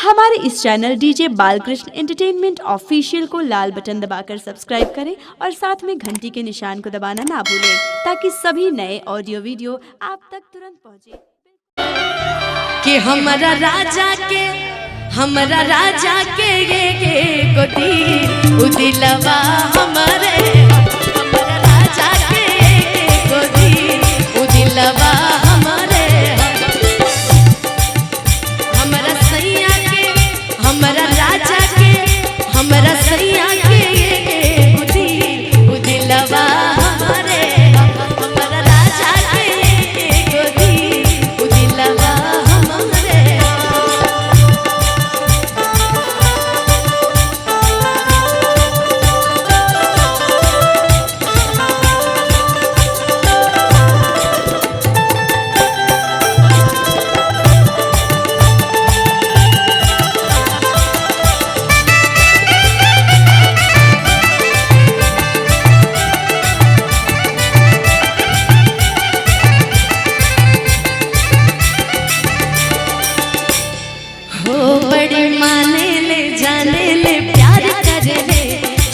हमारे इस channel DJ Balakrishna entertainment official को लाल बटन दबाकर सब्सक्राइब करें और साथ में घंटी के निशान को दबाना ना भूलें ताकि सभी नए ऑडियो वीडियो आप तक तुरंत पहुंचे। कि हमारा राजा के ये गोदी उदिलवा हमारा राजा के ये गोदी उदिलवा हमारा सैया के हमारा राजा के हमारा सैया के ये गोदी उदिलवा हमारा राजा के ये गोदी उदिलवा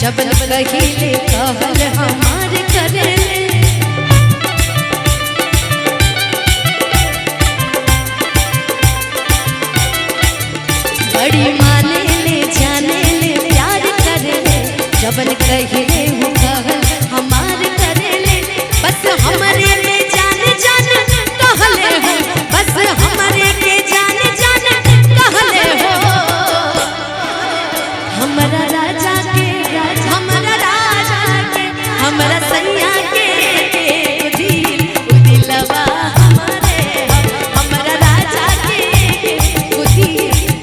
जब कहिले कहल हमार करे बड़ी माने ले जाने ले प्यार करे जब कहिले कहल हमार करे बस हमारे में जान कहले हो बस हमारे के जान कहले हो हमारा राजा के हमारा सैया के उदिलवा हमारा राजा के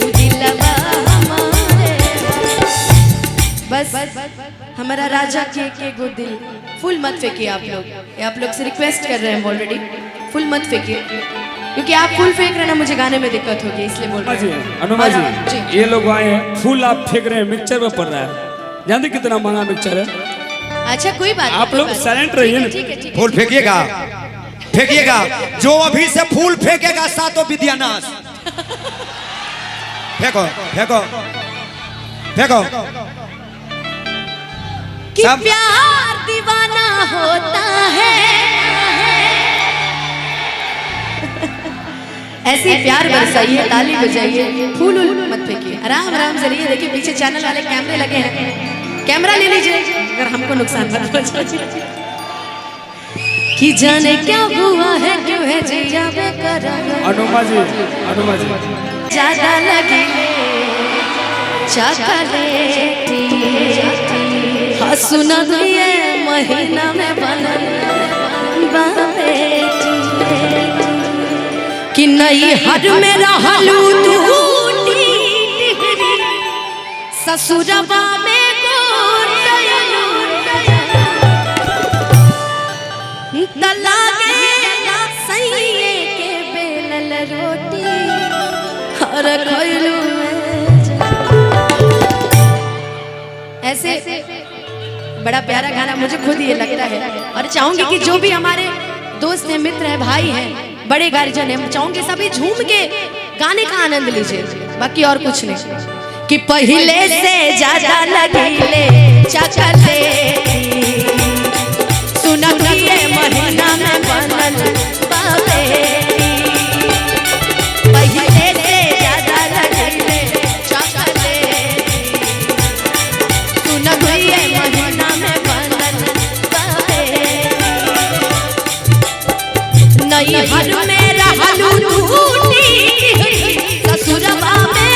उदिलवा बस हमारा राजा के गुदिल फुल मत फेंकिए आप लोग से रिक्वेस्ट कर रहे हैं ऑलरेडी फुल मत फेंकिए क्योंकि आप फुल फेंक रहे हैं ना मुझे गाने में दिक्कत होगी इसलिए बोल रहे हैं। अनुमा जी ये लोग आए हैं फुल आप फेंक रहे हैं मिक्सचर में पड़ रहा है जानते कितना महंगा मिक्सचर है। अच्छा कोई बात आप लोग साइलेंट रहिए ना। फूल फेंकिएगा जो अभी से फूल फेंकेगा सातों विद्यानाश फेंको फेंको फेंको कि प्यार दीवाना होता है ऐसे प्यार बरसाइए ताली बजाइए फूल मत फेंकिए आराम से रहिए। देखिए पीछे चैनल वाले कैमरे लगे हैं कैमरा ले लीजिए अगर हमको नुकसान मत पहुंचाइए। कि जाने क्या हुआ है क्यों है जिया बेकरार अनुमा जी ज्यादा लगे चॉकलेटी सुना दिए महीना में बनल बेटी कि नहीं हर में रहलू टूटी ससुरबा में सैये के बेलल रोटी और खइलू ऐसे बड़ा प्यारा गाना मुझे खुद ये लगता है और चाहूंगी कि जो भी हमारे दोस्त हैं मित्र हैं भाई हैं बड़े गार्जियन हैं चाहूंगी सभी झूम के गाने का आनंद लीजिए बाकी और कुछ नहीं। कि पहले से ज्यादा लगीले चॉकलेटी सुनगिए महीना में बनल बेटी पहले से ज्यादा लगीले चॉकलेटी सुनगिए महीना में बनल बेटी नहीं हर में रहलू टूटी ससुरबा में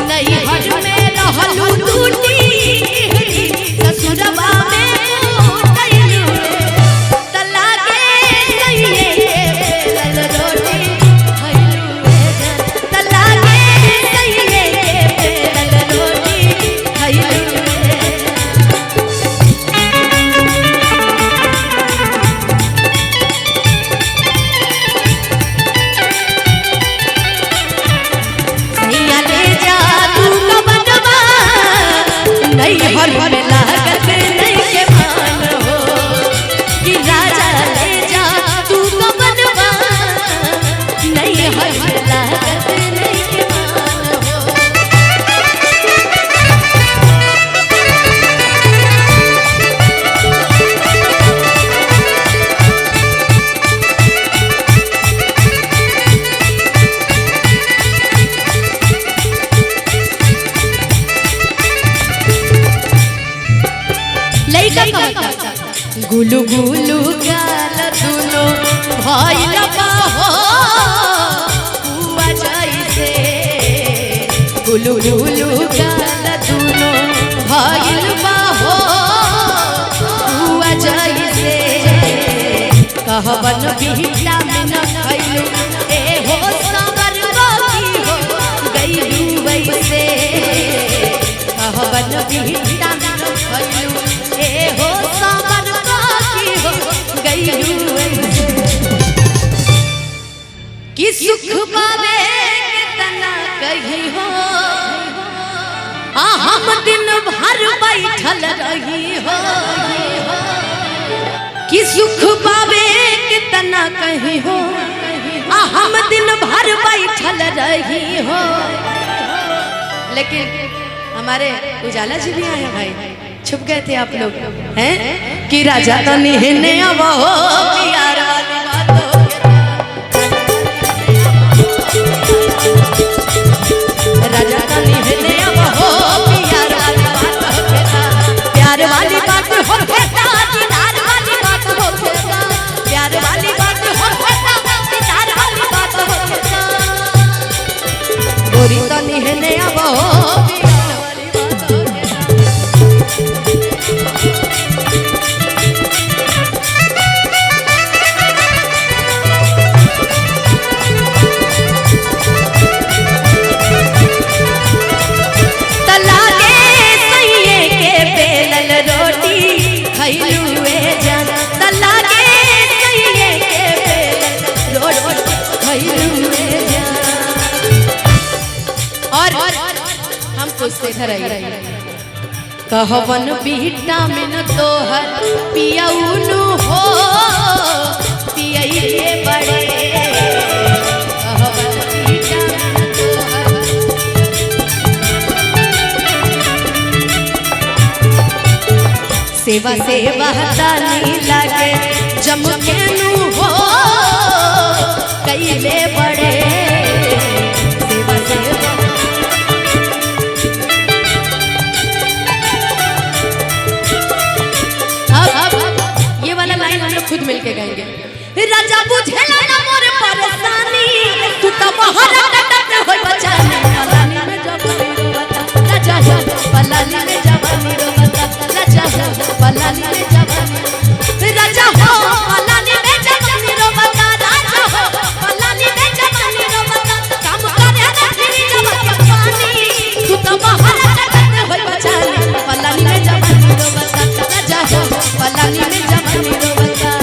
नहीं हर में रहलू टूटी ससुरबा में हर लागत नहीं के मान हो। गुलु गुलु गाल दुनो भइल बा हो हुआ जैसे। गुलु गुलु गाल दुनो भइल बा हो हुआ जैसे। कहबन बिहटा में न खइलू ए हो सबर बाकी हो गइलू वैसे। कहबन बिहटा में न खइलू ए हो सबर बाकी हो गइलू वैसे। कि सुख पावे कितना कही हो हम दिन भर बैठल रही हो। कि सुख पावे कितना कही हो हम दिन भर बैठल रही हो। लेकिन हमारे उजाला जी भी आए भाई, छुप गए थे आप लोग हैं। कि राजा तो निहने अब हो प्यारा राजा का निहने अब हो प्यार वाली बात हो खेता। प्यार वाली बात हो खेता दीदार वाली बात हो खेता। प्यार वाली बात हो खेता दीदार वाली बात हो खेता। गोरी तो निहने अब हो प्यार वाली बात हो खेता। कहवन विटामिन तोहर पियउनु हो पियइले बड़े। कहवन विटामिन तोहर सेवा सेवा तानी लागे जमकेनु हो कइले बड़े। सेवा सेवा खुद मिलके गाएंगे। राजा बुझेला ना मोर परेशानी तू तो बहरा कटत होय बचानी। पलानी में जवानी रोवता राजा हो पलानी में जवानी रोवता राजा हो पलानी में जवानी। राजा हो पलानी में जवानी रोवता राजा हो पलानी में जवानी रोवता। काम करे रखनी जवानी पानी तू तो बहरा कटत होय बचानी। पलानी में जवानी रोवता राजा हो पलानी में जवानी रोवता।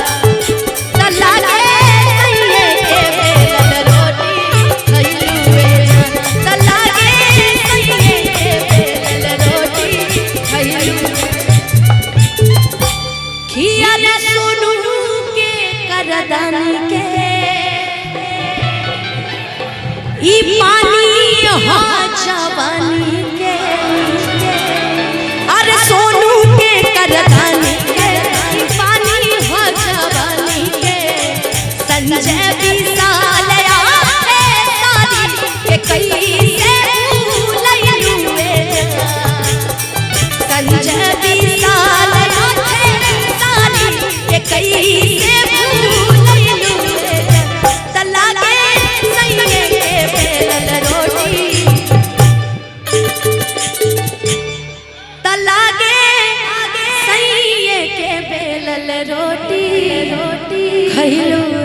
ई पानी हो जवानी के अरे सोनू के करदानी के। ई पानी हो जवानी के संजय विशाल आए सारी के कई से भूलैलू संजय विशाल आए सारी के कई से भूलैलू। तला के सैये के बेलन रोटी तला के सैये के बेलन रोटी खइलू।